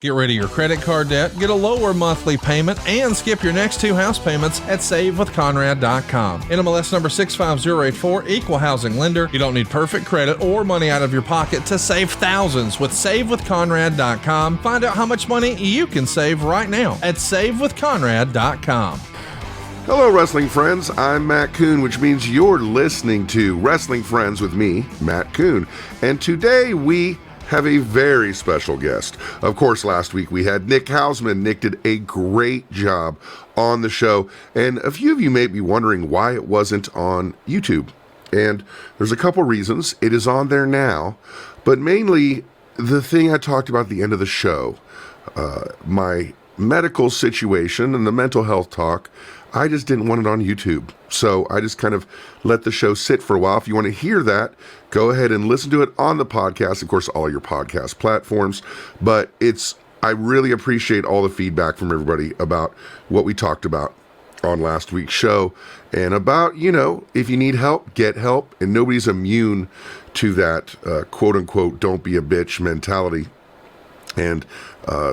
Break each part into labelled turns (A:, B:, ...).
A: Get rid of your credit card debt, get a lower monthly payment, and skip your next 2 house payments at SaveWithConrad.com. NMLS number 65084, equal housing lender. You don't need perfect credit or money out of your pocket to save thousands with SaveWithConrad.com. Find out how much money you can save right now at SaveWithConrad.com.
B: Hello, wrestling friends. I'm Matt Coon, which means you're listening to Wrestling Friends with me, Matt Coon. And today we have a very special guest. Of course, last week we had Nick Houseman. Nick did a great job on the show, and a few of you may be wondering why it wasn't on YouTube. And there's a couple reasons. It is on there now, but mainly the thing I talked about at the end of the show, my medical situation and the mental health talk, I just didn't want it on YouTube. So I just kind of let the show sit for a while. If you want to hear that, go ahead and listen to it on the podcast. Of course, all your podcast platforms. But I really appreciate all the feedback from everybody about what we talked about on last week's show. And about, if you need help, get help. And nobody's immune to that quote unquote, don't be a bitch mentality. And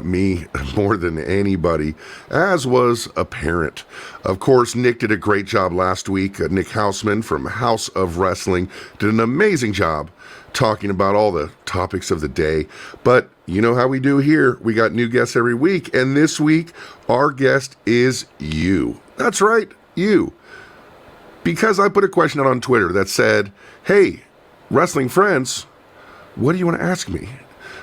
B: me more than anybody, as was apparent. Of course, Nick did a great job last week. Nick Houseman from House of Wrestling did an amazing job talking about all the topics of the day. But you know how we do here. We got new guests every week. And this week, our guest is you. That's right, you. Because I put a question out on Twitter that said, hey, wrestling friends, what do you want to ask me?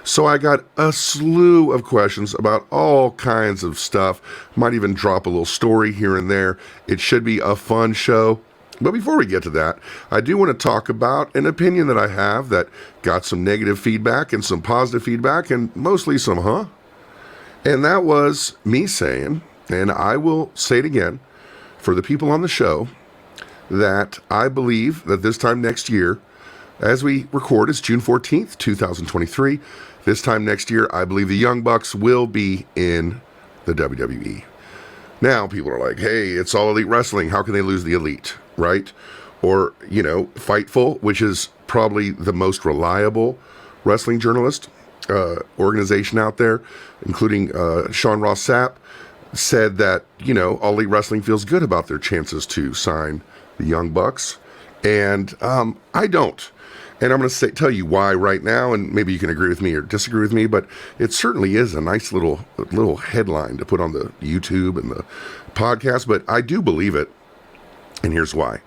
B: So I got a slew of questions about all kinds of stuff. Might even drop a little story here and there. It should be a fun show. But before we get to that, I do want to talk about an opinion that I have that got some negative feedback and some positive feedback and mostly some And that was me saying, and I will say it again for the people on the show, that I believe that this time next year, as we record, it's June 14th, 2023. This time next year, I believe the Young Bucks will be in the WWE. Now, people are like, hey, it's All Elite Wrestling. How can they lose the Elite, right? Or, Fightful, which is probably the most reliable wrestling journalist organization out there, including Sean Ross Sapp, said that, All Elite Wrestling feels good about their chances to sign the Young Bucks. And I don't. And I'm going to tell you why right now, and maybe you can agree with me or disagree with me, but it certainly is a nice little headline to put on the YouTube and the podcast, but I do believe it, and here's why.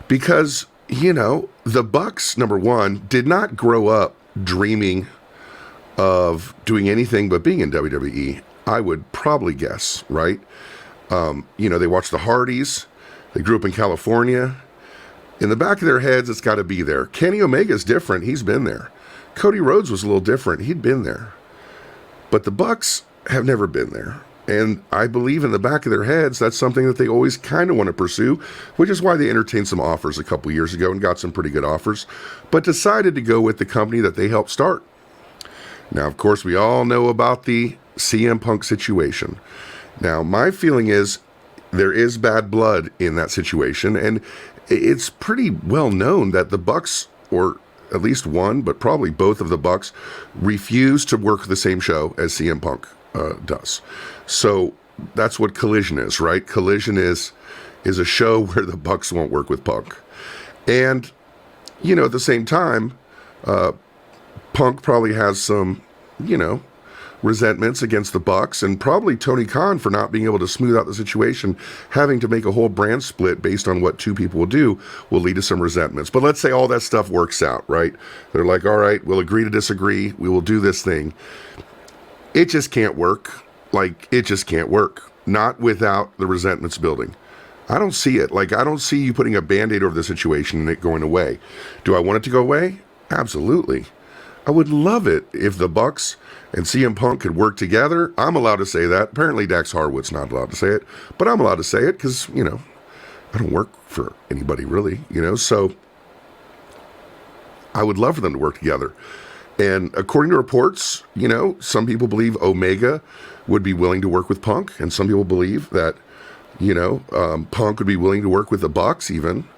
B: Because, the Bucks, number one, did not grow up dreaming of doing anything but being in WWE, I would probably guess, right? They watched the Hardys, they grew up in California. In the back of their heads, it's got to be there. Kenny Omega's different. He's been there. Cody Rhodes was a little different. He'd been there. But the Bucks have never been there. And I believe in the back of their heads, that's something that they always kind of want to pursue, which is why they entertained some offers a couple years ago and got some pretty good offers, but decided to go with the company that they helped start. Now, of course, we all know about the CM Punk situation. Now, my feeling is there is bad blood in that situation, and it's pretty well known that the Bucks, or at least one, but probably both of the Bucks, refuse to work the same show as CM Punk does. So that's what Collision is, right? Collision is a show where the Bucks won't work with Punk. And, at the same time, Punk probably has some, resentments against the Bucks, and probably Tony Khan for not being able to smooth out the situation, having to make a whole brand split based on what two people will do will lead to some resentments. But let's say all that stuff works out, right? They're like, all right, we'll agree to disagree. We will do this thing. It just can't work. It just can't work. Not without the resentments building. I don't see it. I don't see you putting a Band-Aid over the situation and it going away. Do I want it to go away? Absolutely. I would love it if the Bucks and CM Punk could work together. I'm allowed to say that. Apparently Dax Harwood's not allowed to say it, but I'm allowed to say it because, I don't work for anybody really, so I would love for them to work together. And according to reports, some people believe Omega would be willing to work with Punk, and some people believe that, Punk would be willing to work with the Bucks even.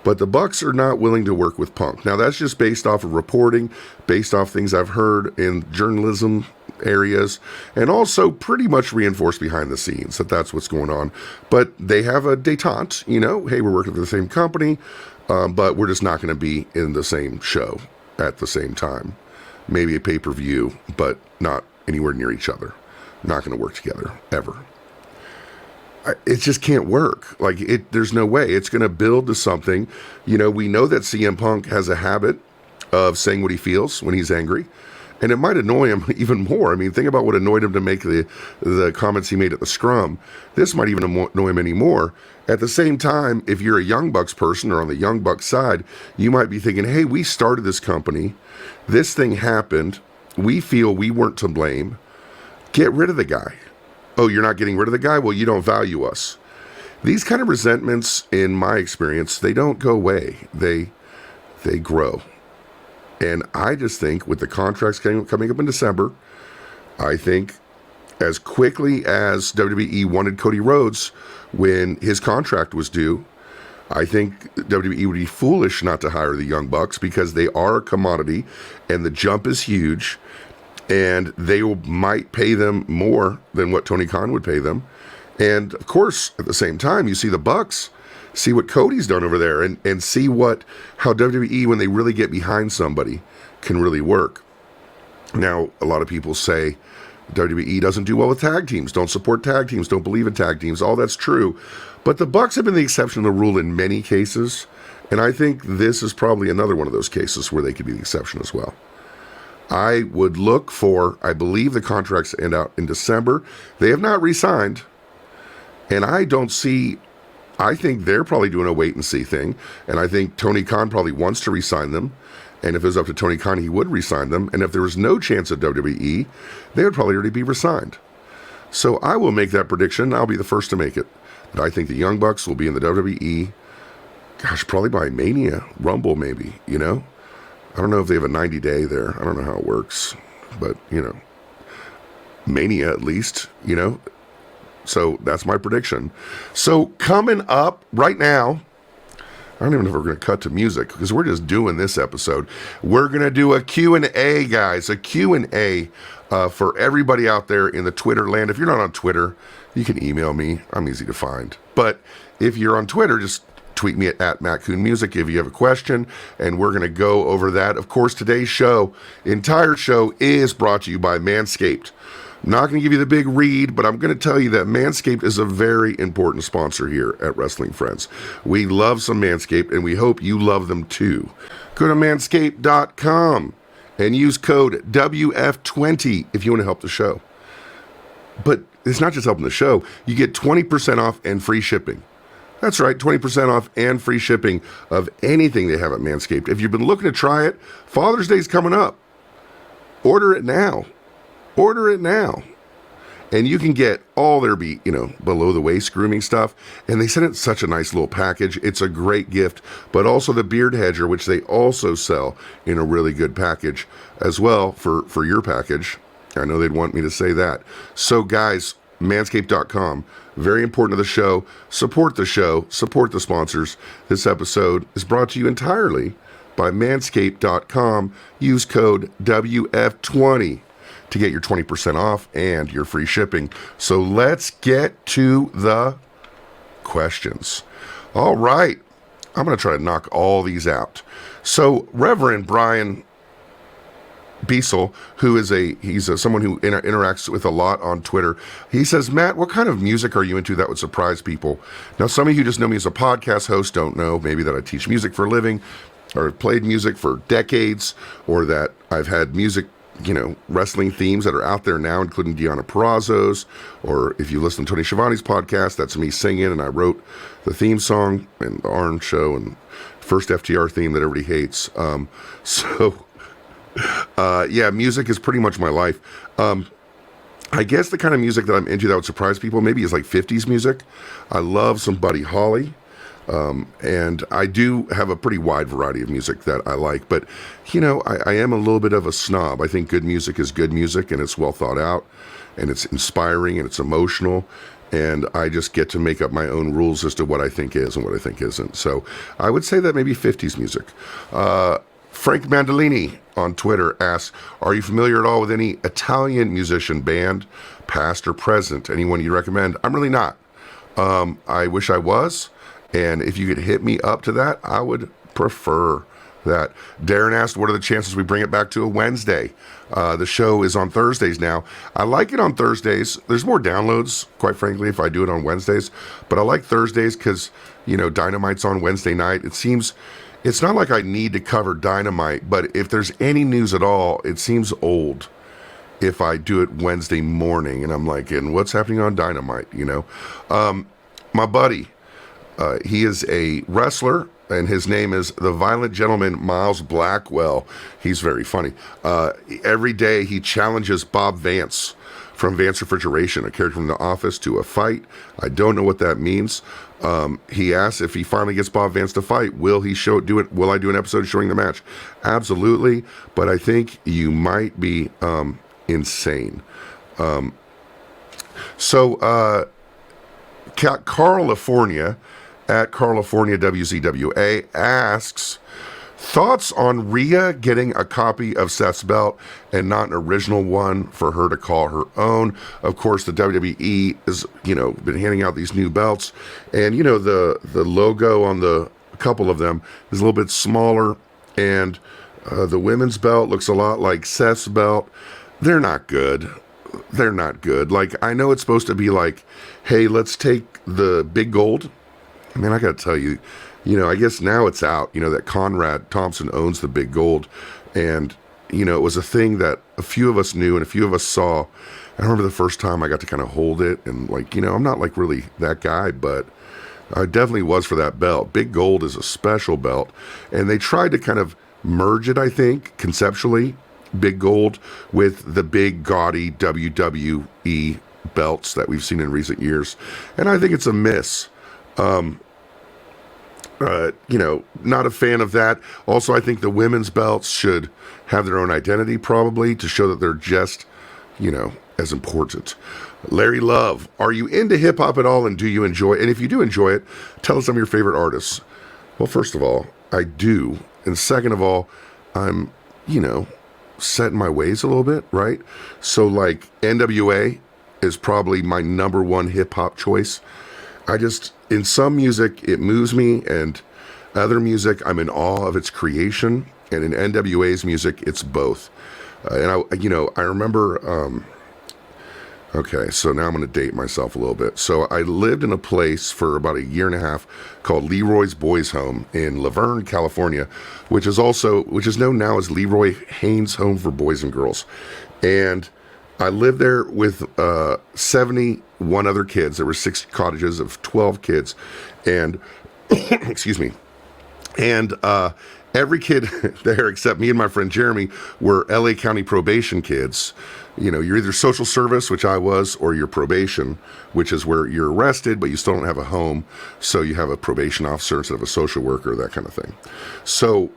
B: But the Bucks are not willing to work with Punk. Now, that's just based off of reporting, based off things I've heard in journalism, areas, and also pretty much reinforce behind the scenes that that's what's going on. But they have a detente, hey, we're working for the same company, but we're just not going to be in the same show at the same time. Maybe a pay-per-view, but not anywhere near each other. Not going to work together, ever. It just can't work. There's no way. It's going to build to something. We know that CM Punk has a habit of saying what he feels when he's angry. And it might annoy him even more. I mean, think about what annoyed him to make the comments he made at the Scrum. This might even annoy him anymore. At the same time, if you're a Young Bucks person or on the Young Bucks side, you might be thinking, hey, we started this company. This thing happened. We feel we weren't to blame. Get rid of the guy. Oh, you're not getting rid of the guy? Well, you don't value us. These kind of resentments, in my experience, they don't go away. They grow. And I just think with the contracts coming up in December, I think as quickly as WWE wanted Cody Rhodes when his contract was due, I think WWE would be foolish not to hire the Young Bucks because they are a commodity and the jump is huge. And they might pay them more than what Tony Khan would pay them. And, of course, at the same time, you see the Bucks, see what Cody's done over there, and see how WWE, when they really get behind somebody, can really work. Now, a lot of people say WWE doesn't do well with tag teams, don't support tag teams, don't believe in tag teams. All that's true. But the Bucks have been the exception to the rule in many cases. And I think this is probably another one of those cases where they could be the exception as well. I would look for, I believe the contracts end out in December. They have not re-signed. And I think they're probably doing a wait and see thing. And I think Tony Khan probably wants to re-sign them. And if it was up to Tony Khan, he would re-sign them. And if there was no chance of WWE, they would probably already be re-signed. So I will make that prediction. I'll be the first to make it. That I think the Young Bucks will be in the WWE, probably by Mania, Rumble maybe, I don't know if they have a 90-day there. I don't know how it works. But, Mania at least, So that's my prediction. So coming up right now, I don't even know if we're going to cut to music because we're just doing this episode. We're going to do a Q&A, guys. A Q&A for everybody out there in the Twitter land. If you're not on Twitter, you can email me. I'm easy to find. But if you're on Twitter, just tweet me at Matt Coon Music if you have a question, and we're going to go over that. Of course, today's entire show is brought to you by Manscaped. I'm not going to give you the big read, but I'm going to tell you that Manscaped is a very important sponsor here at Wrestling Friends. We love some Manscaped, and we hope you love them too. Go to manscaped.com and use code WF20 if you want to help the show. But it's not just helping the show. You get 20% off and free shipping. That's right, 20% off and free shipping of anything they have at Manscaped. If you've been looking to try it, Father's Day's coming up. Order it now. Order it now. And you can get all their below-the-waist grooming stuff. And they send it such a nice little package. It's a great gift. But also the Beard Hedger, which they also sell in a really good package as well for your package. I know they'd want me to say that. So, guys, manscaped.com. Very important to the show. Support the show. Support the sponsors. This episode is brought to you entirely by manscaped.com. Use code WF20 to get your 20% off and your free shipping. So let's get to the questions. All right. I'm going to try to knock all these out. So Reverend Brian Biesel, who is someone who interacts with a lot on Twitter. He says, Matt, what kind of music are you into that would surprise people? Now, some of you who just know me as a podcast host don't know maybe that I teach music for a living or played music for decades, or that I've had music, wrestling themes that are out there now, including Deonna Purrazzo's, or if you listen to Tony Schiavone's podcast, that's me singing, and I wrote the theme song and the Arn Show and first FTR theme that everybody hates. Music is pretty much my life. I guess the kind of music that I'm into that would surprise people maybe is like 50s music. I love some Buddy Holly. And I do have a pretty wide variety of music that I like, but I am a little bit of a snob. I think good music is good music, and it's well thought out, and it's inspiring, and it's emotional, and I just get to make up my own rules as to what I think is and what I think isn't. So I would say that maybe 50s music. Frank Mandolini on Twitter asks, are you familiar at all with any Italian musician band, past or present? Anyone you recommend? I'm really not. I wish I was. And if you could hit me up to that, I would prefer that. Darren asked, what are the chances we bring it back to a Wednesday? The show is on Thursdays now. I like it on Thursdays. There's more downloads, quite frankly, if I do it on Wednesdays. But I like Thursdays because, Dynamite's on Wednesday night. It's not like I need to cover Dynamite, but if there's any news at all, it seems old if I do it Wednesday morning. And I'm like, and what's happening on Dynamite, My buddy, he is a wrestler, and his name is the Violent Gentleman Miles Blackwell. He's very funny. Every day he challenges Bob Vance from Vance Refrigeration, a character from The Office, to a fight. I don't know what that means. He asks if he finally gets Bob Vance to fight, will I do an episode showing the match? Absolutely, but I think you might be insane. California at California WZWA asks, thoughts on Rhea getting a copy of Seth's belt and not an original one for her to call her own. Of course, the WWE has, been handing out these new belts, and the logo on a couple of them is a little bit smaller, and the women's belt looks a lot like Seth's belt. They're not good. Like, I know it's supposed to be like, hey, let's take the big gold. I mean, I got to tell you, I guess now it's out, that Conrad Thompson owns the big gold. And, it was a thing that a few of us knew and a few of us saw. I remember the first time I got to kind of hold it. And, I'm not like really that guy, but I definitely was for that belt. Big gold is a special belt. And they tried to kind of merge it, I think, conceptually, big gold, with the big gaudy WWE belts that we've seen in recent years. And I think it's a miss. Not a fan of that. Also, I think the women's belts should have their own identity, probably, to show that they're just, as important. Larry Love, are you into hip hop at all, and do you enjoy it? And if you do enjoy it, tell us some of your favorite artists. Well, first of all, I do. And second of all, I'm, set in my ways a little bit, right? So, NWA is probably my number one hip hop choice. In some music, it moves me, and other music, I'm in awe of its creation. And in NWA's music, it's both. I remember, okay, so now I'm going to date myself a little bit. So I lived in a place for about a year and a half called Leroy's Boys Home in Laverne, California, which is known now as Leroy Haynes Home for Boys and Girls. And I lived there with 71 other kids. There were 6 cottages of 12 kids. And, excuse me. And every kid there except me and my friend Jeremy were LA County probation kids. You're either social service, which I was, or you're probation, which is where you're arrested, but you still don't have a home. So you have a probation officer instead of a social worker, that kind of thing. So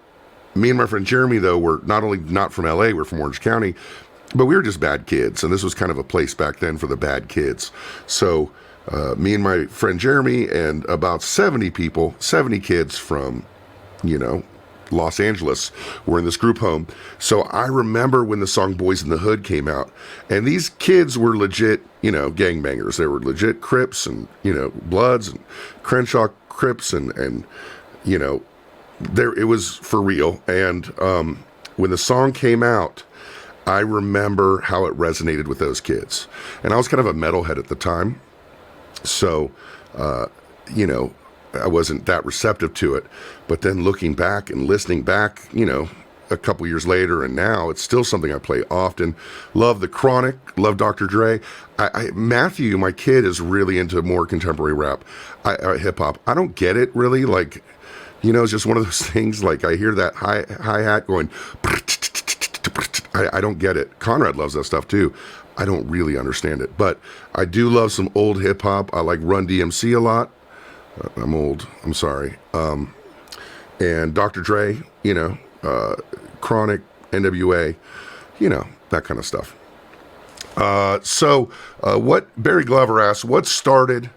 B: me and my friend Jeremy, though, were not only not from LA, we're from Orange County, but we were just bad kids, and this was kind of a place back then for the bad kids. So me and my friend Jeremy and about 70 kids from, Los Angeles were in this group home. So I remember when the song Boys in the Hood came out, and these kids were legit, gangbangers. They were legit Crips and, Bloods and Crenshaw Crips and it was for real. And when the song came out, I remember how it resonated with those kids. And I was kind of a metalhead at the time. So, I wasn't that receptive to it. But then looking back and listening back, a couple years later and now, it's still something I play often. Love The Chronic, love Dr. Dre. Matthew, my kid, is really into more contemporary rap, hip hop. I don't get it really. It's just one of those things. I hear that hi-hat going, I don't get it. Conrad loves that stuff too. I don't really understand it, but I do love some old hip hop. I like Run DMC a lot. I'm old. I'm sorry. And Dr. Dre, Chronic, NWA, that kind of stuff. What Barry Glover asks, what started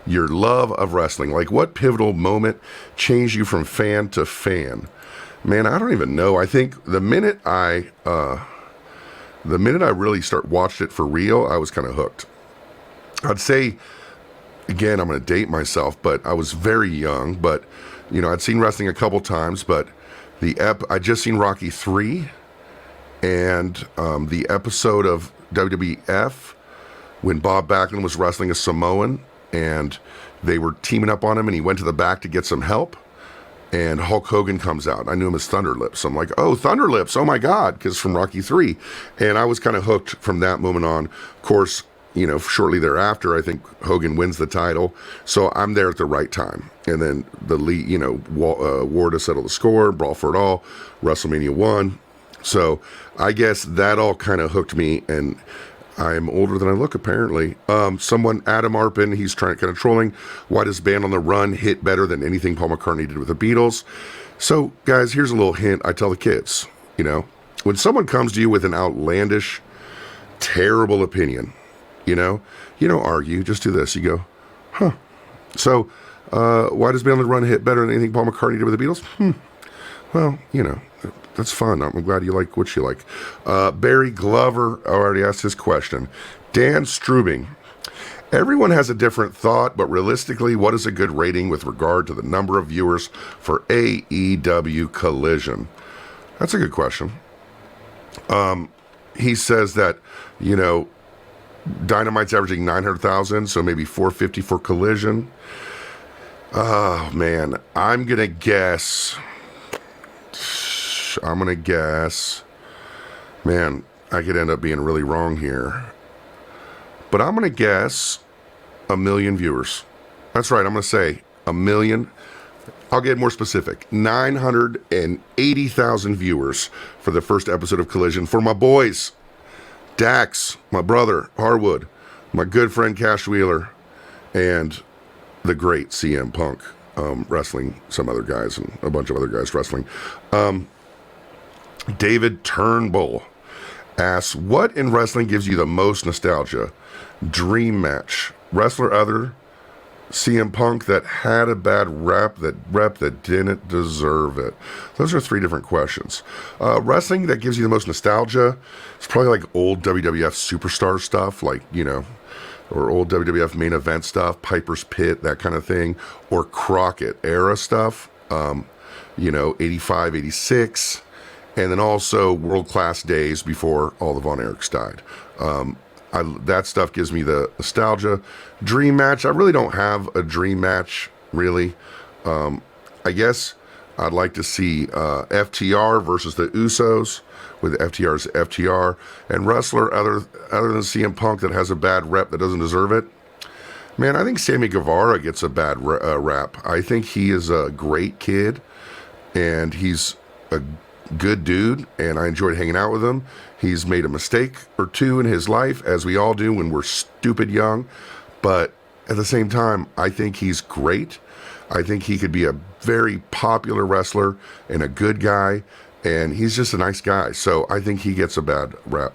B: your love of wrestling? What pivotal moment changed you from fan to fan? Man, I don't even know. I think the minute I really watched it for real, I was kind of hooked. I'd say, again, I'm going to date myself, but I was very young. But I'd seen wrestling a couple times, but I just seen Rocky 3, and the episode of WWF when Bob Backlund was wrestling a Samoan, and they were teaming up on him, and he went to the back to get some help. And Hulk Hogan comes out. I knew him as Thunder Lips. I'm like, oh, Thunder Lips, oh my God, because from Rocky 3. And I was kind of hooked from that moment on. Of course, shortly thereafter, I think Hogan wins the title. So I'm there at the right time. And then the lead, war to settle the score, Brawl for It All, WrestleMania 1. So I guess that all kind of hooked me, and I'm older than I look, apparently. Adam Arpin, he's kind of trolling. Why does Band on the Run hit better than anything Paul McCartney did with the Beatles? So, guys, here's a little hint I tell the kids. When someone comes to you with an outlandish, terrible opinion, you don't argue. Just do this. You go, huh. So, why does Band on the Run hit better than anything Paul McCartney did with the Beatles? Well, that's fun. I'm glad you like what you like. Barry Glover already asked his question. Dan Strubing. Everyone has a different thought, but realistically, what is a good rating with regard to the number of viewers for AEW Collision? That's a good question. He says that, Dynamite's averaging 900,000, so maybe 450 for Collision. Oh, man. I'm going to guess... Man, I could end up being really wrong here. But I'm going to guess 1 million viewers. That's right, I'm going to say 1 million. I'll get more specific. 980,000 viewers for the first episode of Collision for my boys. Dax, my brother, Harwood, my good friend Cash Wheeler, and the great CM Punk wrestling some other guys and a bunch of other guys wrestling. David Turnbull asks, what in wrestling gives you the most nostalgia? Dream match. Wrestler other CM Punk that had a bad rep that didn't deserve it. Those are 3 different questions. Wrestling that gives you the most nostalgia is probably like old WWF superstar stuff, like, or old WWF main event stuff, Piper's Pit, that kind of thing, or Crockett era stuff, 85, 86. And then also world-class days before all the Von Erichs died. That stuff gives me the nostalgia. Dream match, I really don't have a dream match, really. I guess I'd like to see FTR versus the Usos, with FTR's FTR. And wrestler other than CM Punk that has a bad rep that doesn't deserve it. Man, I think Sammy Guevara gets a bad rap. I think he is a great kid, and he's a good dude, and I enjoyed hanging out with him. He's made a mistake or two in his life, as we all do when we're stupid young, but at the same time, I think he's great. I think he could be a very popular wrestler and a good guy, and he's just a nice guy, so I think he gets a bad rap.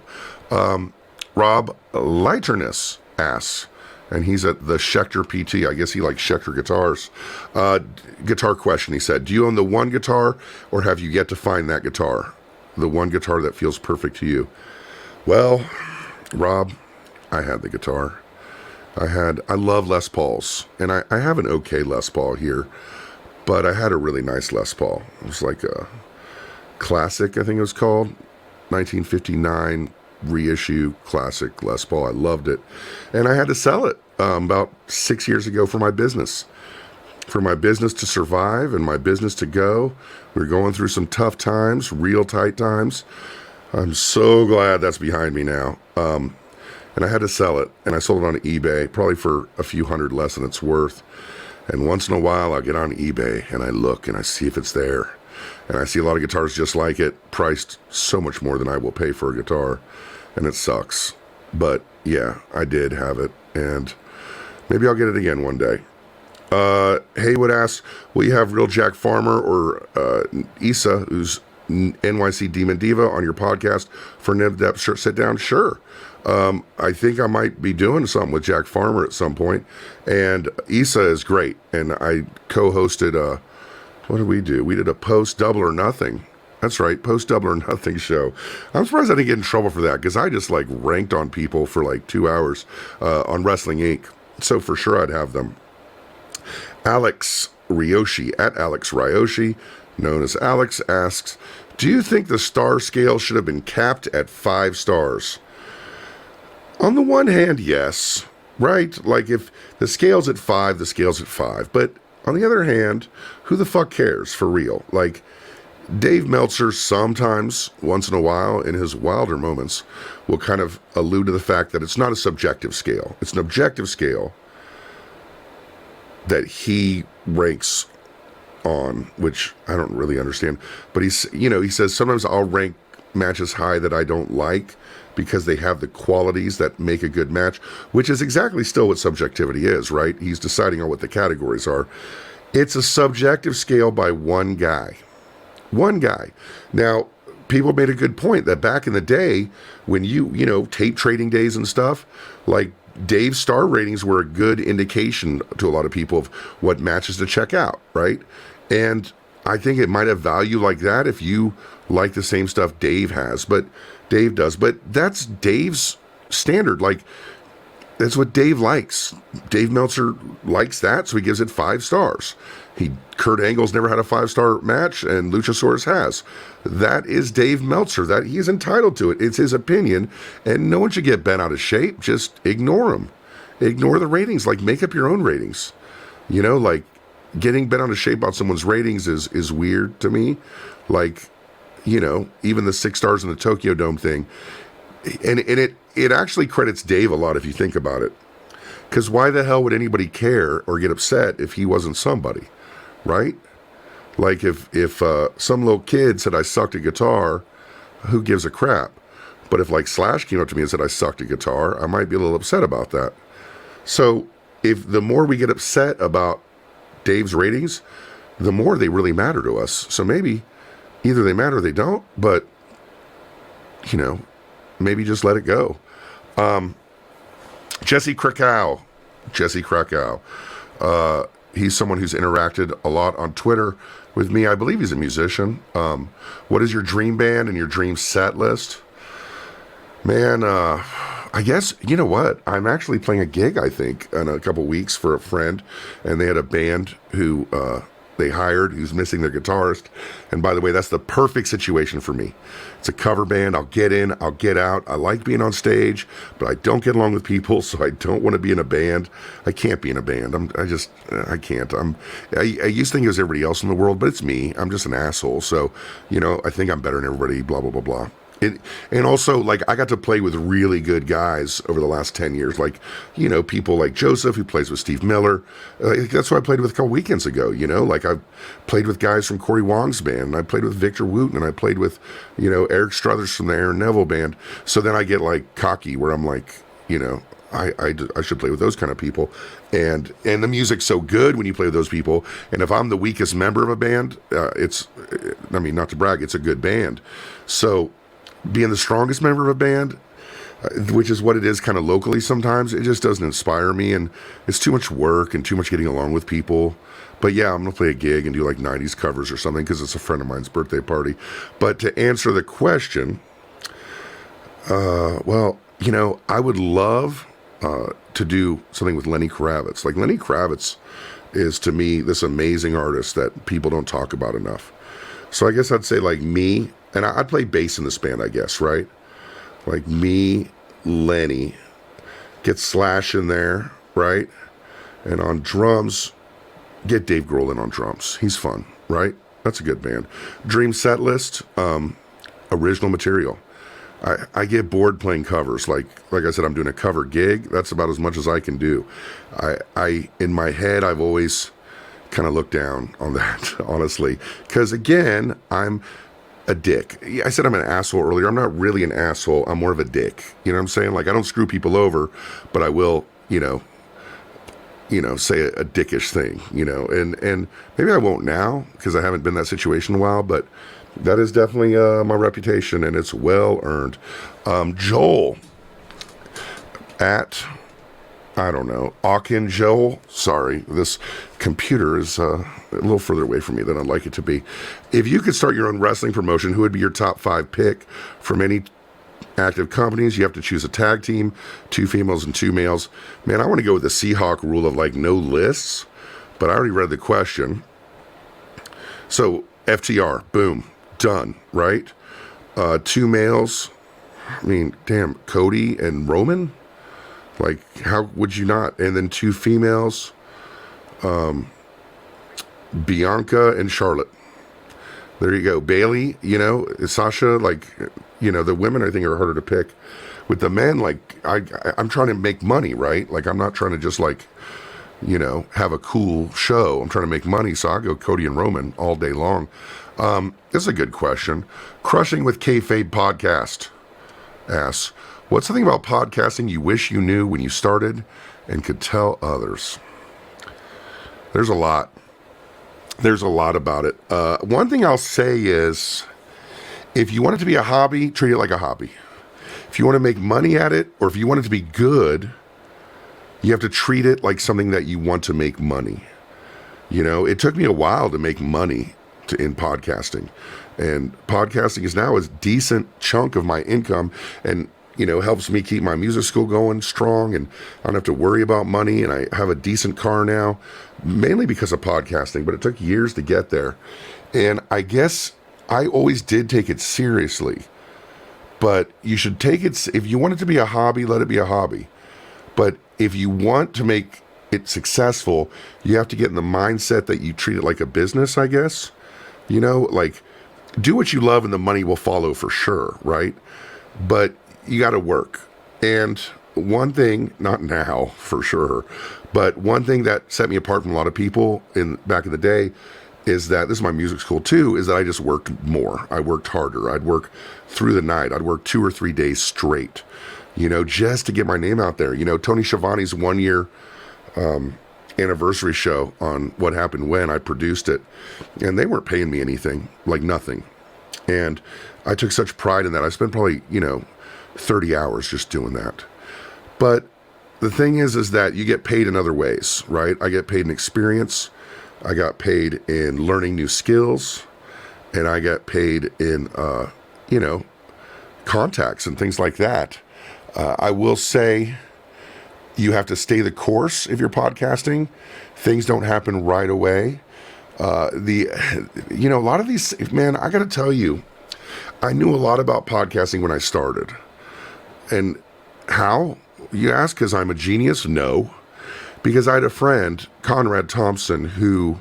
B: Rob Lighterness asks, and he's at the Schecter PT. I guess he likes Schecter guitars. Guitar question, he said, do you own the one guitar, or have you yet to find that guitar? The one guitar that feels perfect to you? Well, Rob, I had the guitar. I love Les Pauls, and I have an okay Les Paul here, but I had a really nice Les Paul. It was like a classic, I think it was called, 1959 reissue classic Les Paul. I loved it, and I had to sell it about 6 years ago for my business to survive and my business to go. We were going through some tough times, real tight times. I'm so glad that's behind me now. And I had to sell it, and I sold it on eBay, probably for a few hundred less than it's worth. And once in a while, I'll get on eBay and I look and I see if it's there. And I see a lot of guitars just like it, priced so much more than I will pay for a guitar. And it sucks. But yeah, I did have it, and maybe I'll get it again one day. Haywood asks, will you have Real Jack Farmer or Issa, who's NYC Demon Diva, on your podcast for an in-depth sit down? Sure. I think I might be doing something with Jack Farmer at some point. And Issa is great. And I co-hosted What did we do? We did a post Double or Nothing. That's right, post Double or Nothing show. I'm surprised I didn't get in trouble for that, because I just like ranked on people for like 2 hours on Wrestling Inc. So for sure I'd have them. Alex Ryoshi, at Alex Ryoshi, known as Alex, asks, do you think the star scale should have been capped at 5 stars? On the one hand, yes, right? Like if the scale's at 5, the scale's at 5. But on the other hand, who the fuck cares, for real? Like, Dave Meltzer sometimes, once in a while, in his wilder moments, will kind of allude to the fact that it's not a subjective scale. It's an objective scale that he ranks on, which I don't really understand. But he says, sometimes I'll rank matches high that I don't like because they have the qualities that make a good match, which is exactly still what subjectivity is, right? He's deciding on what the categories are. It's a subjective scale by one guy. One guy. Now, people made a good point that back in the day when tape trading days and stuff, like Dave's star ratings were a good indication to a lot of people of what matches to check out, right? And I think it might have value like that if you like the same stuff Dave does. But that's Dave's standard. Like, that's what Dave likes. Dave Meltzer likes that, so he gives it 5 stars. Kurt Angle's never had a 5-star match, and Luchasaurus has. That is Dave Meltzer. That he's entitled to it. It's his opinion, and no one should get bent out of shape. Just ignore him. Ignore the ratings. Like, make up your own ratings. Like, getting bent out of shape about someone's ratings is weird to me. Like, even the 6 stars in the Tokyo Dome thing. And it actually credits Dave a lot if you think about it. Because why the hell would anybody care or get upset if he wasn't somebody, right? Like if some little kid said I sucked at guitar, who gives a crap? But if like Slash came up to me and said I sucked at guitar, I might be a little upset about that. So if the more we get upset about Dave's ratings, the more they really matter to us. So maybe either they matter or they don't, but maybe just let it go. Jesse Krakow. He's someone who's interacted a lot on Twitter with me. I believe he's a musician. What is your dream band and your dream set list? Man, I guess, you know what? I'm actually playing a gig, I think, in a couple weeks for a friend, and they had a band who they hired who's missing their guitarist. And by the way, that's the perfect situation for me. It's a cover band. I'll get in, I'll get out. I like being on stage, but I don't get along with people, so I don't want to be in a band. I can't be in a band. I can't. I used to think it was everybody else in the world, but it's me. I'm just an asshole. So, I think I'm better than everybody, blah, blah, blah, blah. And also, like, I got to play with really good guys over the last 10 years. Like, people like Joseph, who plays with Steve Miller. That's who I played with a couple weekends ago, Like, I've played with guys from Corey Wong's band, and I played with Victor Wooten, and I played with, Eric Struthers from the Aaron Neville band. So then I get, like, cocky, where I'm like, I should play with those kind of people. And the music's so good when you play with those people. And if I'm the weakest member of a band, not to brag, it's a good band. So being the strongest member of a band, which is what it is kind of locally sometimes, it just doesn't inspire me, and it's too much work and too much getting along with people. But yeah, I'm going to play a gig and do like 90s covers or something because it's a friend of mine's birthday party. But to answer the question, I would love to do something with Lenny Kravitz. Like, Lenny Kravitz is, to me, this amazing artist that people don't talk about enough. So I guess I'd say, like, me, and I'd play bass in this band, I guess, right? Like me, Lenny, get Slash in there, right? And on drums, get Dave Grohl in on drums. He's fun, right? That's a good band. Dream set list, original material. I get bored playing covers. Like I said, I'm doing a cover gig. That's about as much as I can do. I in my head, I've always kind of looked down on that, honestly. Because again, I'm a dick. I said I'm an asshole earlier. I'm not really an asshole. I'm more of a dick. You know what I'm saying? Like, I don't screw people over, but I will, say a dickish thing, and maybe I won't now because I haven't been in that situation in a while, but that is definitely my reputation, and it's well earned. Joel at I don't know, Akin Joel. Sorry, this computer is a little further away from me than I'd like it to be. If you could start your own wrestling promotion, who would be your top 5 pick from any active companies? You have to choose a tag team, 2 females and 2 males. Man, I want to go with the Seahawk rule of like no lists, but I already read the question. So FTR, boom, done, right? 2 males. I mean, damn, Cody and Roman? Like, how would you not? And then 2 females, Bianca and Charlotte. There you go. Bailey, Sasha, like, the women I think are harder to pick. With the men, like, I'm trying to make money, right? Like, I'm not trying to just like, have a cool show. I'm trying to make money, so I go Cody and Roman all day long. This is a good question. Crushing with Kayfabe podcast asks, what's something about podcasting you wish you knew when you started and could tell others? There's a lot. There's a lot about it. One thing I'll say is, if you want it to be a hobby, treat it like a hobby. If you want to make money at it, or if you want it to be good, you have to treat it like something that you want to make money. It took me a while to make money in podcasting. And podcasting is now a decent chunk of my income, and helps me keep my music school going strong, and I don't have to worry about money, and I have a decent car now, mainly because of podcasting, but it took years to get there. And I guess I always did take it seriously, but you should take it, if you want it to be a hobby, let it be a hobby. But if you want to make it successful, you have to get in the mindset that you treat it like a business, I guess. Like, do what you love and the money will follow for sure, right? But you got to work. And one thing, not now for sure, but one thing that set me apart from a lot of people back in the day is that, this is my music school too, is that I just worked more. I worked harder. I'd work through the night. I'd work 2 or 3 days straight, just to get my name out there. Tony Schiavone's 1-year anniversary show on What Happened When, I produced it, and they weren't paying me anything, like nothing. And I took such pride in that. I spent probably, 30 hours just doing that. But the thing is that you get paid in other ways, right? I get paid in experience. I got paid in learning new skills, and I got paid in, contacts and things like that. I will say, you have to stay the course if you're podcasting. Things don't happen right away. A lot of these, man, I got to tell you, I knew a lot about podcasting when I started. And how? You ask, because I'm a genius? No. Because I had a friend, Conrad Thompson, who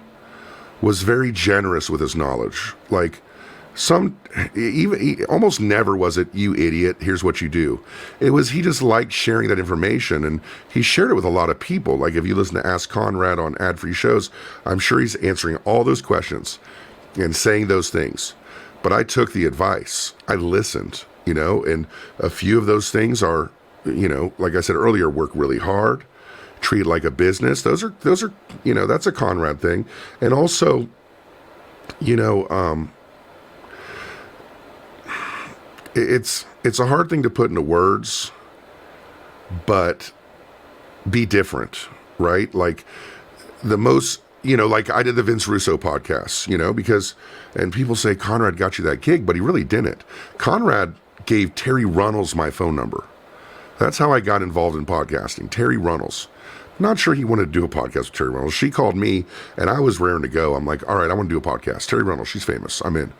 B: was very generous with his knowledge. Like, almost never was it, you idiot, here's what you do. It was, he just liked sharing that information, and he shared it with a lot of people. Like, if you listen to Ask Conrad on ad-free shows, I'm sure he's answering all those questions and saying those things. But I took the advice. I listened, and a few of those things are, like I said earlier, work really hard, treat it like a business. Those are, that's a Conrad thing. And also, it's a hard thing to put into words, but be different, right? Like like I did the Vince Russo podcast, because, and people say Conrad got you that gig, but he really didn't. Conrad gave Terry Runnels my phone number. That's how I got involved in podcasting. Terry Runnels. Not sure he wanted to do a podcast with Terry Runnels. She called me, and I was raring to go. I'm like, all right, I want to do a podcast. Terry Runnels, she's famous. I'm in.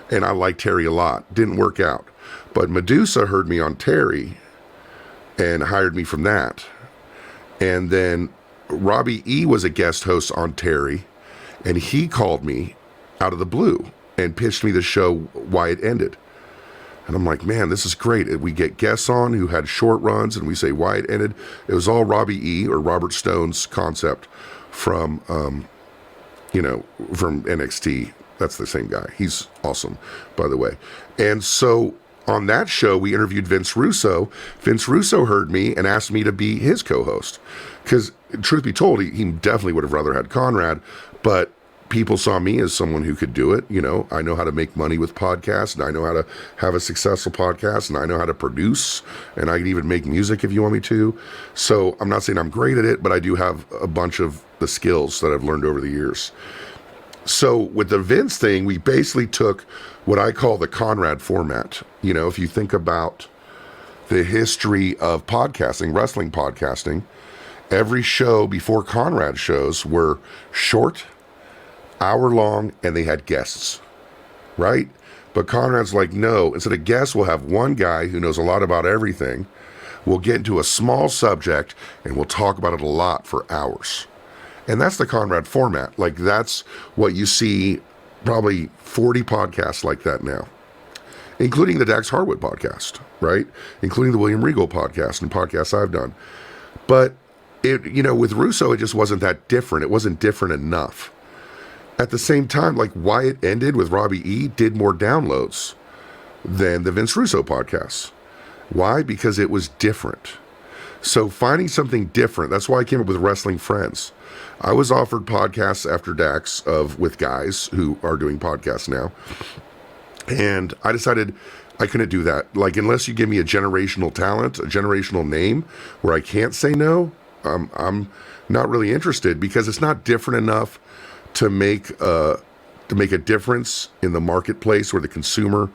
B: And I like Terry a lot. Didn't work out. But Medusa heard me on Terry and hired me from that. And then Robbie E. was a guest host on Terry, and he called me out of the blue and pitched me the show Why It Ended. And I'm like, man, this is great. We get guests on who had short runs, and we say why it ended. It was all Robbie E. or Robert Stone's concept from, from NXT. That's the same guy. He's awesome, by the way. And so on that show, we interviewed Vince Russo. Vince Russo heard me and asked me to be his co-host. Because, truth be told, he definitely would have rather had Conrad, but people saw me as someone who could do it. I know how to make money with podcasts, and I know how to have a successful podcast, and I know how to produce, and I can even make music if you want me to. So I'm not saying I'm great at it, but I do have a bunch of the skills that I've learned over the years. So with the Vince thing, we basically took what I call the Conrad format. If you think about the history of podcasting, wrestling podcasting, every show before Conrad shows were short, hour-long, and they had guests, right? But Conrad's like, no, instead of guests, we'll have one guy who knows a lot about everything. We'll get into a small subject, and we'll talk about it a lot for hours. And that's the Conrad format. Like, that's what you see, probably 40 podcasts like that now, including the Dax Harwood podcast, right? Including the William Regal podcast and podcasts I've done. But, with Russo, it just wasn't that different. It wasn't different enough. At the same time, like Why It Ended with Robbie E. did more downloads than the Vince Russo podcasts. Why? Because it was different. So finding something different, that's why I came up with Wrestling Friends. I was offered podcasts after Dax with guys who are doing podcasts now. And I decided I couldn't do that. Like, unless you give me a generational talent, a generational name where I can't say no, I'm not really interested, because it's not different enough to make a difference in the marketplace where the consumer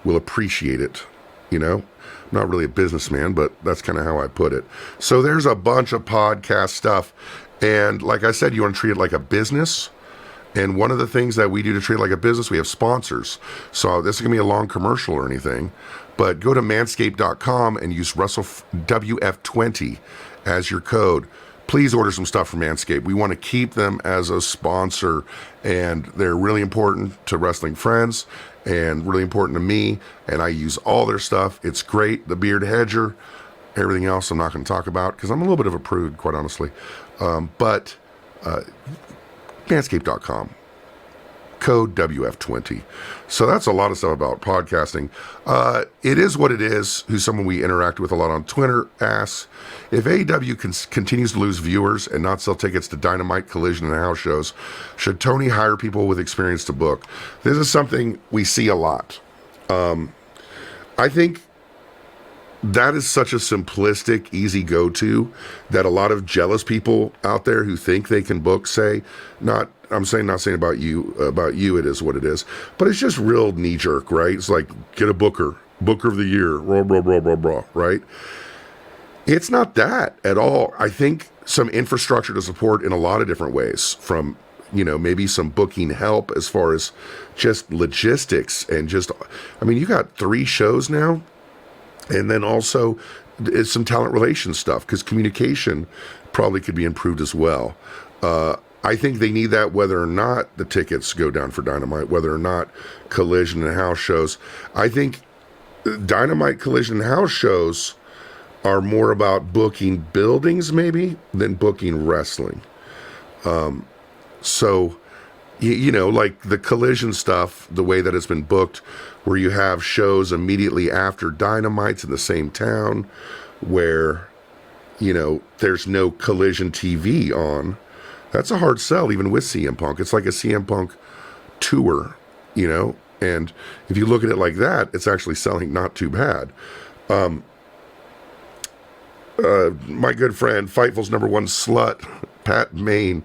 B: will appreciate it. I'm not really a businessman, but that's kind of how I put it. So there's a bunch of podcast stuff. And like I said, you want to treat it like a business. And one of the things that we do to treat it like a business, we have sponsors. So this is going to be a long commercial or anything, but go to manscaped.com and use WF20 as your code. Please order some stuff from Manscaped. We want to keep them as a sponsor, and they're really important to Wrestling Friends and really important to me, and I use all their stuff. It's great. The Beard Hedger, everything else I'm not going to talk about because I'm a little bit of a prude, quite honestly. But Manscaped.com. Code WF20. So that's a lot of stuff about podcasting. It is what it is, who's someone we interact with a lot on Twitter, asks, if AEW continues to lose viewers and not sell tickets to Dynamite, Collision, and house shows, should Tony hire people with experience to book? This is something we see a lot. I think that is such a simplistic, easy go-to that a lot of jealous people out there who think they can book say, not saying about you, it is what it is, but it's just real knee-jerk, right? It's like, get a booker of the year, blah, blah, blah, blah, blah, right? It's not that at all. I think some infrastructure to support in a lot of different ways, from, maybe some booking help as far as just logistics and you got 3 shows now. And then also some talent relations stuff, because communication probably could be improved as well. I think they need that whether or not the tickets go down for Dynamite, whether or not Collision and house shows. I think Dynamite, Collision, and house shows are more about booking buildings maybe than booking wrestling. So, like the Collision stuff, the way that it's been booked, where you have shows immediately after Dynamite's in the same town, where, there's no Collision TV on. That's a hard sell, even with CM Punk. It's like a CM Punk tour, and if you look at it like that, it's actually selling not too bad. My good friend, Fightful's #1 slut, Pat Main,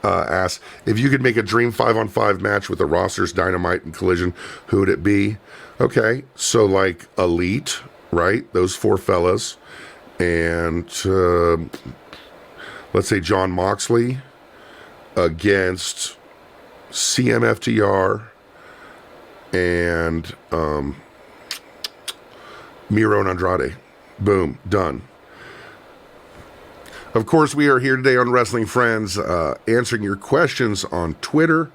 B: asks, if you could make a dream 5-on-5 match with the rosters, Dynamite and Collision, who would it be? Okay, so like Elite, right? Those 4 fellas. And let's say John Moxley against CMFTR and Miro and Andrade. Boom, done. Of course, we are here today on Wrestling Friends, answering your questions on Twitter.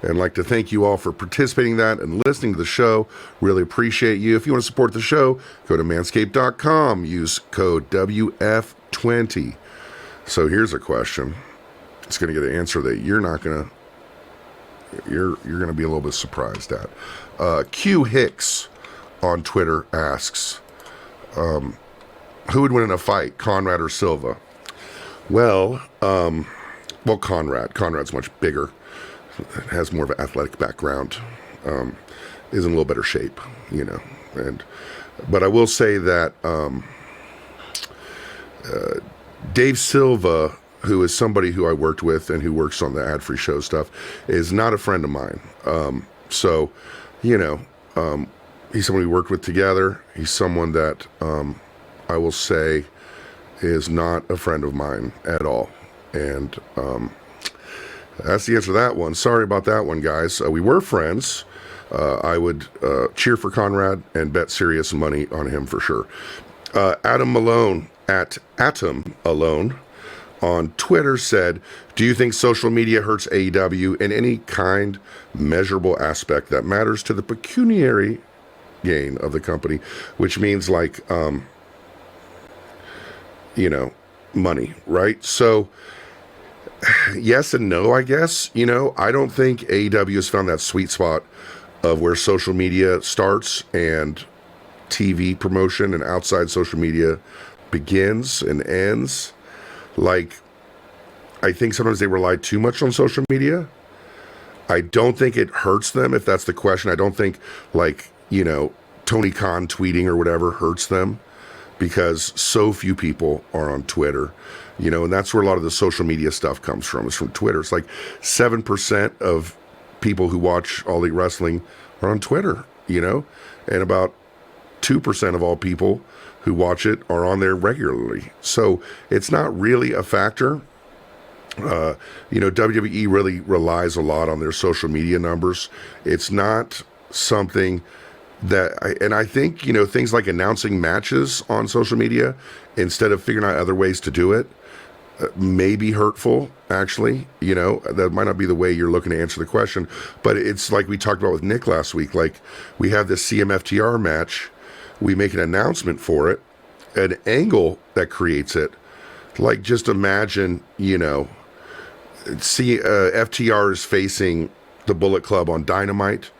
B: And I'd like to thank you all for participating in that and listening to the show. Really appreciate you. If you want to support the show, go to manscaped.com. Use code WF20. So here's a question. It's going to get an answer that you're going to be a little bit surprised at. Q Hicks on Twitter asks, who would win in a fight, Conrad or Silva? Well, Conrad. Conrad's much bigger. has more of an athletic background, is in a little better shape, but I will say that Dave Silva, who is somebody who I worked with and who works on the ad-free show stuff, is not a friend of mine. So, he's someone we worked with together. He's someone that I will say is not a friend of mine at all. And that's the answer to that one. Sorry about that one, guys. We were friends. I would cheer for Conrad and bet serious money on him for sure. Adam Malone at Atom Alone on Twitter said, do you think social media hurts AEW in any kind measurable aspect that matters to the pecuniary gain of the company, which means like, money, right? So yes and no, I guess. I don't think AEW has found that sweet spot of where social media starts and TV promotion and outside social media begins and ends. Like, I think sometimes they rely too much on social media. I don't think it hurts them, if that's the question. I don't think, Tony Khan tweeting or whatever hurts them, because so few people are on Twitter, and that's where a lot of the social media stuff comes from, is from Twitter. It's like 7% of people who watch All Elite Wrestling are on Twitter, and about 2% of all people who watch it are on there regularly. So it's not really a factor. WWE really relies a lot on their social media numbers. It's not something that, I think, things like announcing matches on social media instead of figuring out other ways to do it may be hurtful, actually. That might not be the way you're looking to answer the question, but it's like we talked about with Nick last week. Like, we have this CMFTR match, we make an announcement for it, an angle that creates it. Like, just imagine, FTR is facing the Bullet Club on Dynamite.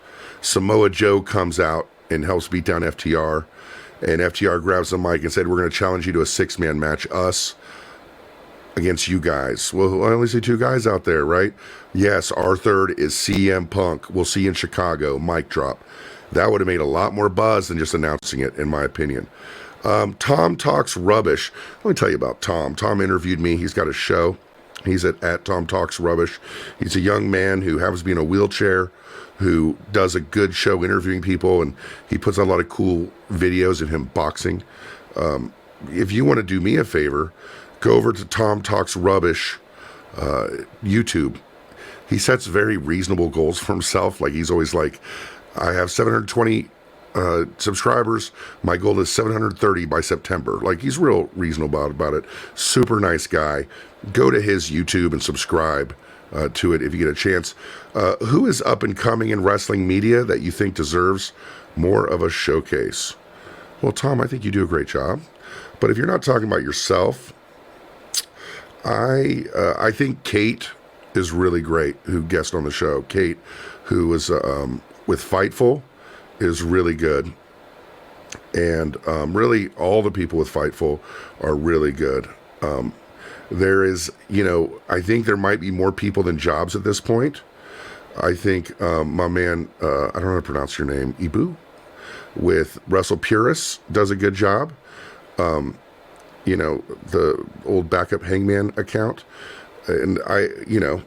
B: Samoa Joe comes out and helps beat down FTR, and FTR grabs the mic and said, we're going to challenge you to a 6-man match, us against you guys. Well, I only see 2 guys out there, right? Yes, our third is CM Punk. We'll see you in Chicago. Mic drop. That would have made a lot more buzz than just announcing it, in my opinion. Tom Talks Rubbish. Let me tell you about Tom. Tom interviewed me. He's got a show. He's at Tom Talks Rubbish. He's a young man who happens to be in a wheelchair, who does a good show interviewing people, and he puts out a lot of cool videos of him boxing. If you want to do me a favor, go over to Tom Talks Rubbish YouTube. He sets very reasonable goals for himself. Like, he's always like, I have 720 subscribers. My goal is 730 by September. Like, he's real reasonable about it. Super nice guy. Go to his YouTube and subscribe to it if you get a chance. Who is up and coming in wrestling media that you think deserves more of a showcase? Well, Tom, I think you do a great job. But if you're not talking about yourself, I think Kate is really great, who guest on the show. Kate, who was with Fightful, is really good. And really all the people with Fightful are really good. There is, I think there might be more people than jobs at this point. I think my man, I don't know how to pronounce your name, Ibu, with Wrestle Purist does a good job. The old backup Hangman account. And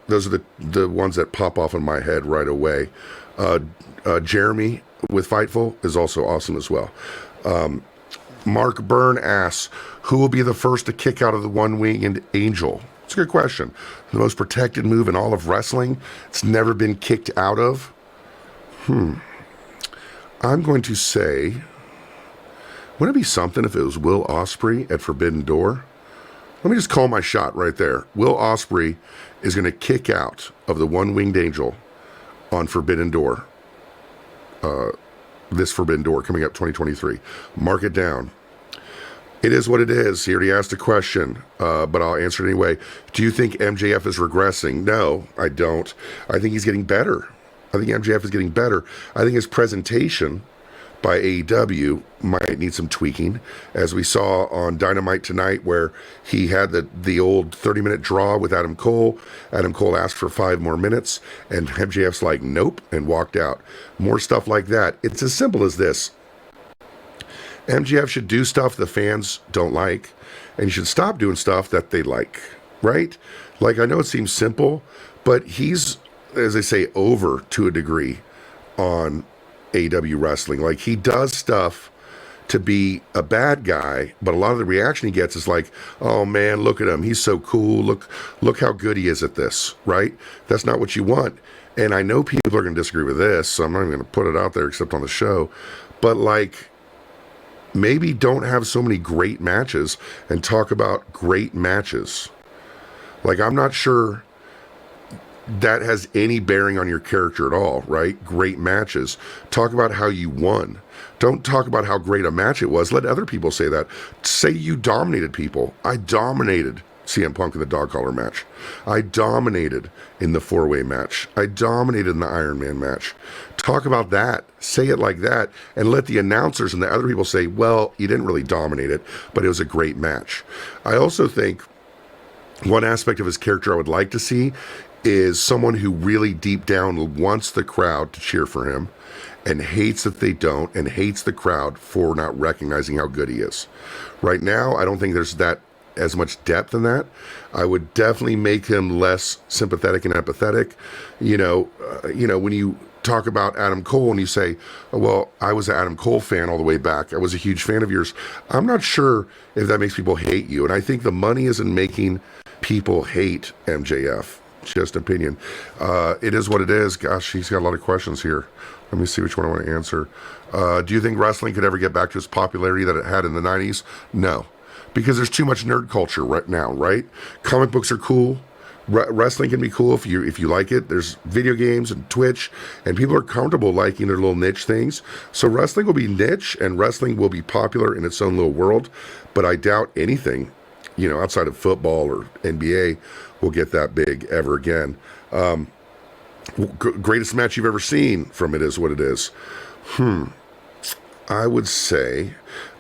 B: those are the ones that pop off in my head right away. Jeremy with Fightful is also awesome as well. Mark Byrne asks, who will be the first to kick out of the one-winged angel? It's a good question. The most protected move in all of wrestling. It's never been kicked out of. I'm going to say, wouldn't it be something if it was Will Ospreay at Forbidden Door? Let me just call my shot right there. Will Ospreay is going to kick out of the one-winged angel on Forbidden Door. This Forbidden Door coming up 2023. Mark it down. It is what it is. He already asked a question, but I'll answer it anyway. Do you think MJF is regressing? No, I don't. I think he's getting better. I think MJF is getting better. I think his presentation by AEW might need some tweaking, as we saw on Dynamite tonight, where he had the old 30-minute draw with Adam Cole. Adam Cole asked for 5 more minutes, and MJF's like, nope, and walked out. More stuff like that. It's as simple as this. MJF should do stuff the fans don't like, and he should stop doing stuff that they like, right? Like, I know it seems simple, but he's, as they say, over to a degree on AEW wrestling. Like, he does stuff to be a bad guy, but a lot of the reaction he gets is like, oh man, look at him, he's so cool, look how good he is at this, right? That's not what you want. And I know people are going to disagree with this, so I'm not even going to put it out there except on the show, but like, maybe don't have so many great matches and talk about great matches. Like, I'm not sure that has any bearing on your character at all, right? Great matches. Talk about how you won. Don't talk about how great a match it was. Let other people say that. Say you dominated people. I dominated CM Punk in the dog collar match. I dominated in the 4-way match. I dominated in the Iron Man match. Talk about that. Say it like that, and let the announcers and the other people say, well, you didn't really dominate it, but it was a great match. I also think one aspect of his character I would like to see is someone who really deep down wants the crowd to cheer for him and hates that they don't, and hates the crowd for not recognizing how good he is. Right now, I don't think there's that as much depth in that. I would definitely make him less sympathetic and empathetic. When you talk about Adam Cole and you say, oh, well, I was an Adam Cole fan all the way back, I was a huge fan of yours, I'm not sure if that makes people hate you. And I think the money isn't making people hate MJF. Just opinion. It is what it is. Gosh, he's got a lot of questions here. Let me see which one I want to answer. Do you think wrestling could ever get back to its popularity that it had in the 90s? No. Because there's too much nerd culture right now, right? Comic books are cool. Wrestling can be cool if you like it. There's video games and Twitch, and people are comfortable liking their little niche things. So wrestling will be niche, and wrestling will be popular in its own little world. But I doubt anything, outside of football or NBA will get that big ever again. Greatest match you've ever seen from It Is What It Is. I would say,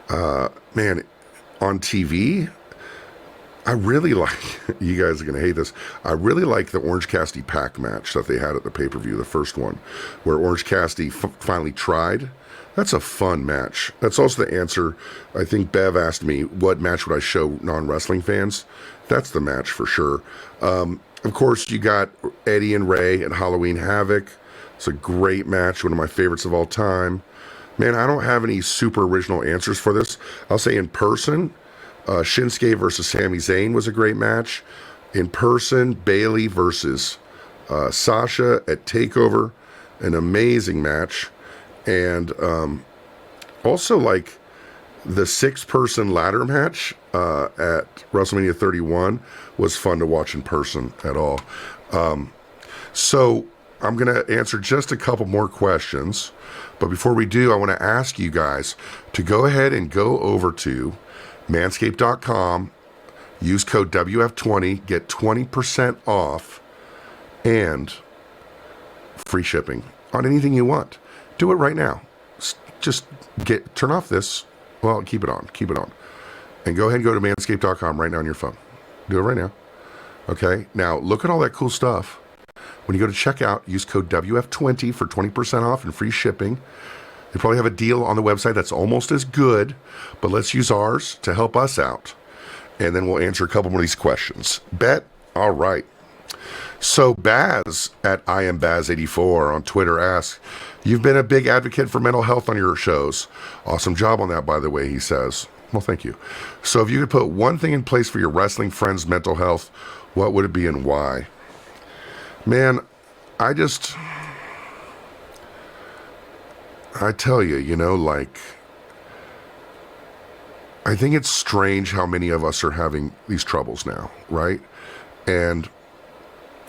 B: man, on TV, I really like, you guys are going to hate this, I really like the Orange Cassidy Pac match that they had at the pay-per-view, the first one, where Orange Cassidy finally tried. That's a fun match. That's also the answer. I think Bev asked me, what match would I show non-wrestling fans? That's the match for sure. Of course, you got Eddie and Ray at Halloween Havoc. It's a great match, one of my favorites of all time. Man, I don't have any super original answers for this. I'll say in person, Shinsuke versus Sami Zayn was a great match. In person, Bayley versus Sasha at TakeOver, an amazing match. And also, like, the 6-person ladder match at WrestleMania 31 was fun to watch in person at all. So I'm going to answer just a couple more questions. But before we do, I want to ask you guys to go ahead and go over to manscaped.com, use code WF20, get 20% off and free shipping on anything you want. Do it right now. Just turn off this. Well, keep it on. And go ahead and go to manscaped.com right now on your phone. Do it right now. Okay? Now, look at all that cool stuff. When you go to checkout, use code WF20 for 20% off and free shipping. They probably have a deal on the website that's almost as good, but let's use ours to help us out. And then we'll answer a couple more of these questions. Bet? All right. So Baz at IamBaz84 on Twitter asks, you've been a big advocate for mental health on your shows. Awesome job on that, by the way, he says. Well, thank you. So if you could put one thing in place for your wrestling friends' mental health, what would it be and why? Man, I tell you, I think it's strange how many of us are having these troubles now, right? And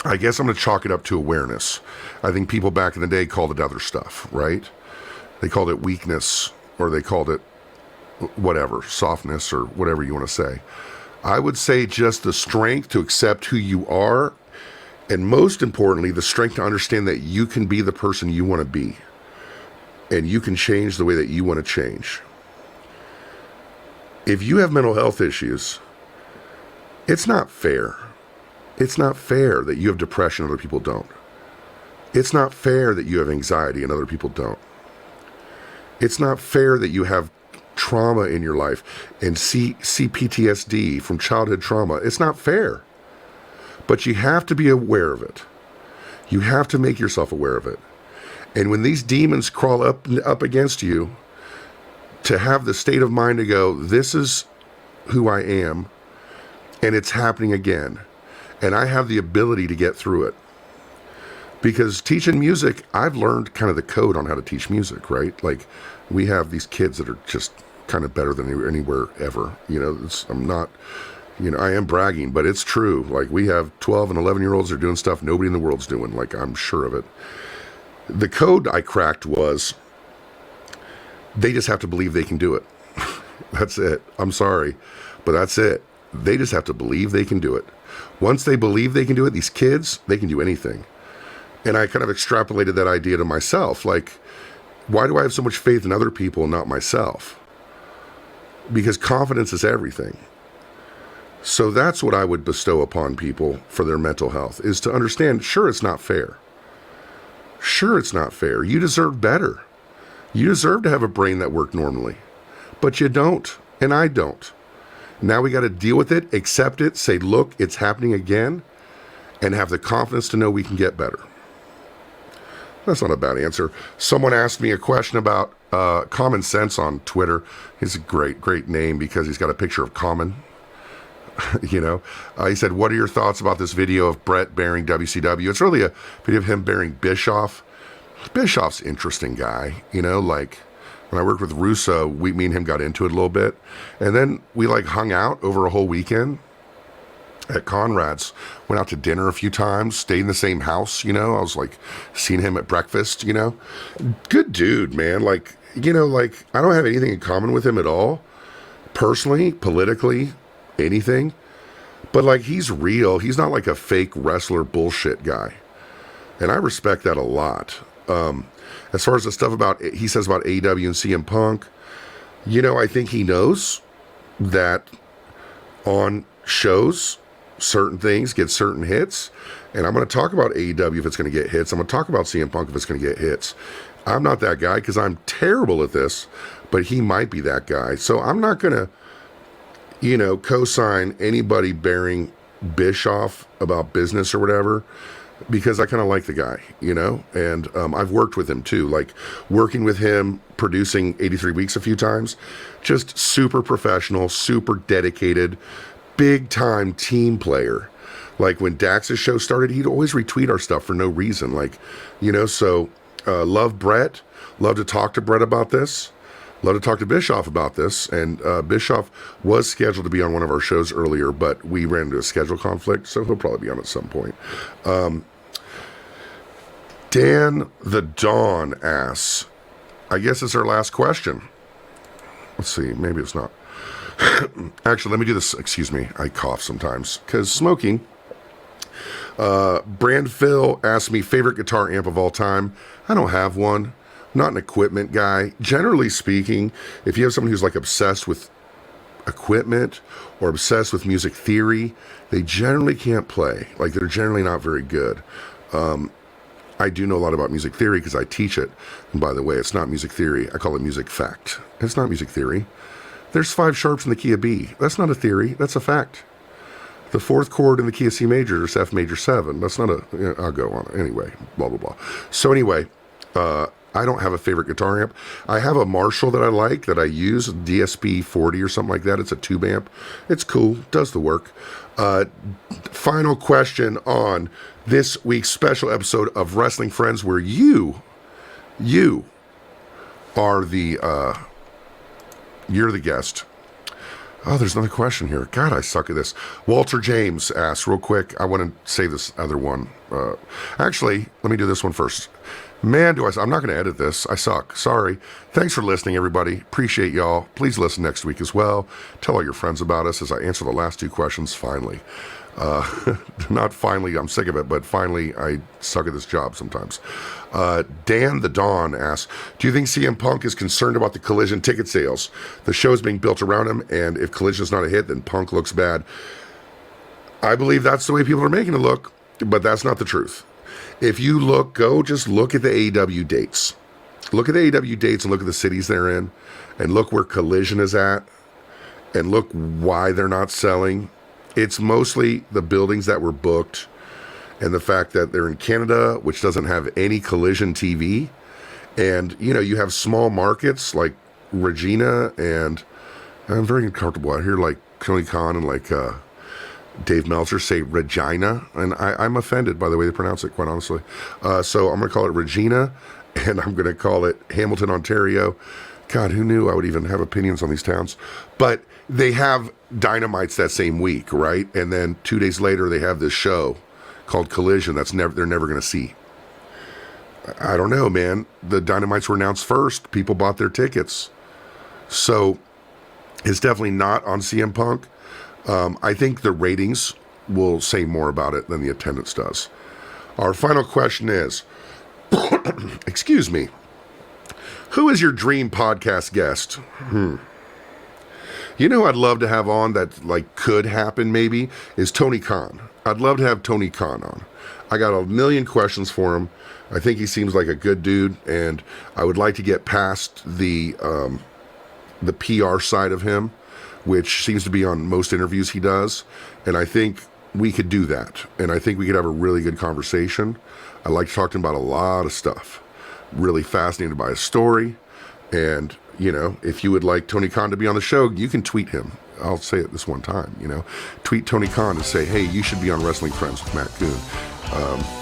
B: I guess I'm going to chalk it up to awareness. I think people back in the day called it other stuff, right? They called it weakness, or they called it whatever, softness, or whatever you want to say. I would say just the strength to accept who you are, and most importantly, the strength to understand that you can be the person you want to be. and you can change the way that you want to change. If you have mental health issues, it's not fair. It's not fair that you have depression and other people don't. It's not fair that you have anxiety and other people don't. It's not fair that you have trauma in your life and see PTSD from childhood trauma. It's not fair. But you have to be aware of it. You have to make yourself aware of it. And when these demons crawl up against you, to have the state of mind to go, this is who I am, and it's happening again. And I have the ability to get through it. Because teaching music, I've learned kind of the code on how to teach music, right? Like, we have these kids that are just kind of better than anywhere ever. You know, I'm not, you know, I am bragging, but it's true. Like, we have 12 and 11-year-olds that are doing stuff nobody in the world's doing. Like, I'm sure of it. The code I cracked was, they just have to believe they can do it. That's it. I'm sorry, but that's it. They just have to believe they can do it. Once they believe they can do it, these kids, they can do anything. And I kind of extrapolated that idea to myself. Like, why do I have so much faith in other people and not myself? Because confidence is everything. So that's what I would bestow upon people for their mental health, is to understand, sure, it's not fair. Sure, it's not fair. You deserve better. You deserve to have a brain that worked normally. But you don't, and I don't. Now we got to deal with it, accept it, say, look, it's happening again, and have the confidence to know we can get better. That's not a bad answer. Someone asked me a question about Common Sense on Twitter. He's a great name because he's got a picture of Common. You know, he said, what are your thoughts about this video of Brett bearing WCW? It's really a video of him bearing Bischoff. Bischoff's an interesting guy, you know, like when I worked with Russo, me and him got into it a little bit. And then we like hung out over a whole weekend at Conrad's, went out to dinner a few times, stayed in the same house, you know. I was like seeing him at breakfast, you know. Good dude, man. Like, you know, like I don't have anything in common with him at all, personally, politically, anything. But like, he's real. He's not like a fake wrestler bullshit guy. And I respect that a lot. As far as the stuff he says about AEW and CM Punk, you know, I think he knows that on shows, certain things get certain hits. And I'm going to talk about AEW if it's going to get hits. I'm going to talk about CM Punk if it's going to get hits. I'm not that guy because I'm terrible at this, but he might be that guy. So I'm not going to, you know, co-sign anybody bearing Bischoff about business or whatever, because I kind of like the guy, you know, and I've worked with him too, like working with him, producing 83 Weeks a few times, just super professional, super dedicated, big time team player. Like when Dax's show started, he'd always retweet our stuff for no reason. Like, you know, so love Brett, love to talk to Brett about this. Love to talk to Bischoff about this, and Bischoff was scheduled to be on one of our shows earlier, but we ran into a schedule conflict, so he'll probably be on at some point. Dan the Dawn asks, I guess it's our last question. Let's see, maybe it's not. Actually, let me do this. Excuse me, I cough sometimes, because smoking. Brand Phil asked me, favorite guitar amp of all time. I don't have one. Not an equipment guy. Generally speaking, if you have someone who's like obsessed with equipment or obsessed with music theory, they generally can't play. Like, they're generally not very good. I do know a lot about music theory because I teach it. And by the way, it's not music theory. I call it music fact. It's not music theory. There's 5 sharps in the key of B. That's not a theory. That's a fact. The 4th chord in the key of C major is F major 7. That's not I'll go on. Anyway, blah, blah, blah. So anyway, I don't have a favorite guitar amp. I have a Marshall that I like, that I use, DSP 40 or something like that. It's a tube amp. It's cool, does the work. Final question on this week's special episode of Wrestling Friends, where you are you're the guest. Oh, there's another question here. God, I suck at this. Walter James asks, real quick, I want to say this other one. Actually, let me do this one first. Man, I'm not going to edit this. I suck. Sorry. Thanks for listening, everybody. Appreciate y'all. Please listen next week as well. Tell all your friends about us as I answer the last 2 questions finally. Not finally, I'm sick of it, but finally I suck at this job sometimes. Dan the Dawn asks, do you think CM Punk is concerned about the Collision ticket sales? The show's being built around him, and if Collision's not a hit, then Punk looks bad. I believe that's the way people are making it look, but that's not the truth. If you just look at the AEW dates. Look at the AEW dates and look at the cities they're in, and look where Collision is at, and look why they're not selling. It's mostly the buildings that were booked and the fact that they're in Canada, which doesn't have any Collision TV. And, you have small markets like Regina, and I'm very uncomfortable. I hear like Tony Khan and like Dave Meltzer say Regina, and I'm offended by the way they pronounce it, quite honestly. So I'm going to call it Regina, and I'm going to call it Hamilton, Ontario. God, who knew I would even have opinions on these towns? But they have Dynamites that same week, right? And then 2 days later, they have this show called Collision they're never going to see. I don't know, man. The Dynamites were announced first. People bought their tickets. So it's definitely not on CM Punk. I think the ratings will say more about it than the attendance does. Our final question is, excuse me, who is your dream podcast guest? You know who I'd love to have on that could happen maybe is Tony Khan. I'd love to have Tony Khan on. I got a million questions for him. I think he seems like a good dude, and I would like to get past the PR side of him, which seems to be on most interviews he does. And I think we could do that. And I think we could have a really good conversation. I like to talk to him about a lot of stuff. Really fascinated by his story. And, if you would like Tony Khan to be on the show, you can tweet him. I'll say it this one time, Tweet Tony Khan and say, hey, you should be on Wrestling Friends with Matt Coon.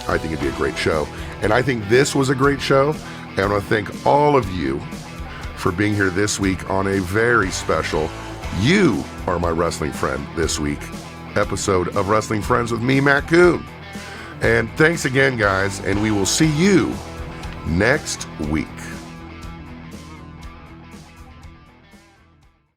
B: I think it'd be a great show. And I think this was a great show. And I want to thank all of you for being here this week on a very special You Are My Wrestling Friend this week episode of Wrestling Friends with me, Matt Coon. And thanks again, guys, and we will see you next week.